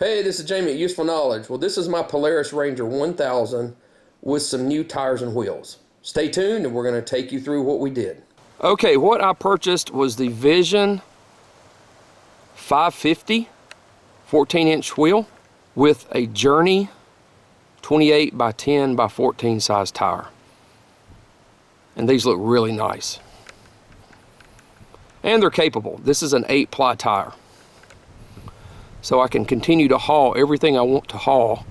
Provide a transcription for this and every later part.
Hey, this is Jamie at Useful Knowledge. Well, this is my Polaris Ranger 1000 with some new tires and wheels. Stay tuned and we're going to take you through what we did. Okay, what I purchased was the Vision 550 14-inch wheel with a Journey 28 by 10 by 14 size tire. And these look really nice. And they're capable. This is an 8-ply tire. So I can continue to haul everything I want to haul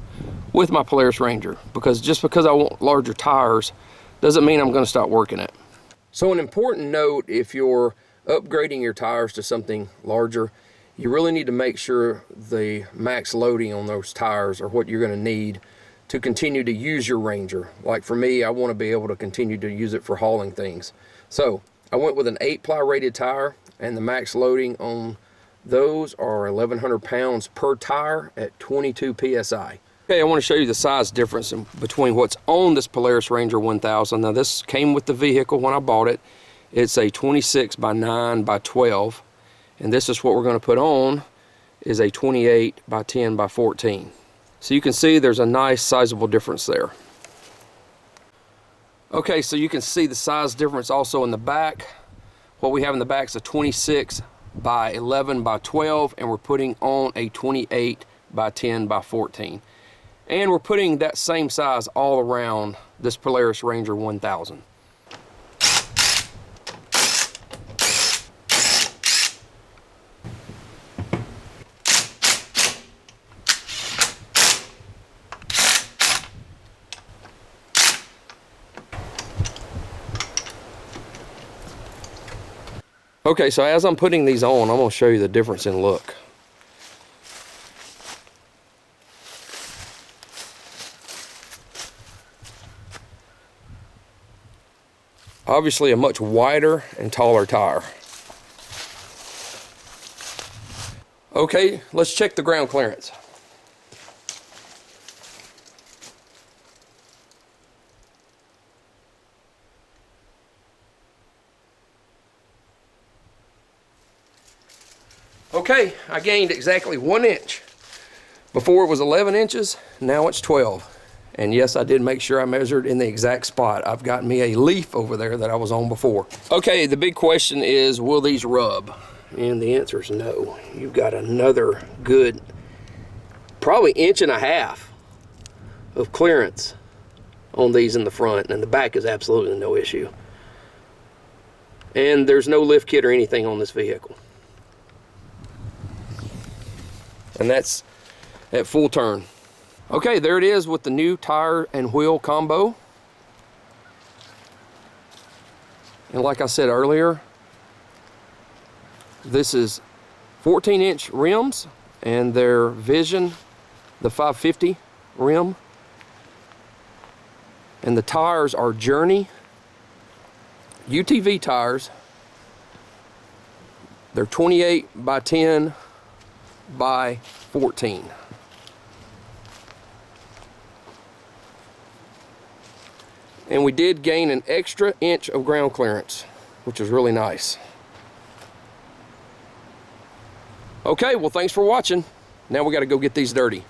with my Polaris Ranger, because just because I want larger tires doesn't mean I'm going to stop working it. So an important note, if you're upgrading your tires to something larger, you really need to make sure the max loading on those tires are what you're going to need to continue to use your Ranger. Like for me, I want to be able to continue to use it for hauling things. So I went with an 8-ply rated tire, and the max loading on those are 1,100 pounds per tire at 22 PSI. Okay, I want to show you the size difference between what's on this Polaris Ranger 1000. Now this came with the vehicle when I bought it. It's a 26 by 9 by 12. And this is what we're going to put on, is a 28 by 10 by 14. So you can see there's a nice sizable difference there. Okay, so you can see the size difference also in the back. What we have in the back is a 26 by 11 by 12, and we're putting on a 28 by 10 by 14. And we're putting that same size all around this Polaris Ranger 1000. Okay, so as I'm putting these on, I'm going to show you the difference in look. Obviously a much wider and taller tire. Okay, let's check the ground clearance. Okay, I gained exactly 1 inch. Before it was 11 inches, now it's 12. And yes, I did make sure I measured in the exact spot. I've got me a leaf over there that I was on before. Okay, the big question is, will these rub? And the answer is no. You've got another good, probably 1.5 inches of clearance on these in the front, and the back is absolutely no issue. And there's no lift kit or anything on this vehicle. And that's at full turn. Okay, there it is with the new tire and wheel combo. And like I said earlier, this is 14-inch rims, and they're Vision, the 550 rim. And the tires are Journey UTV tires. They're 28 by 10 by 14. And we did gain an extra inch of ground clearance, which is really nice. Okay, well, thanks for watching. Now we got to go get these dirty.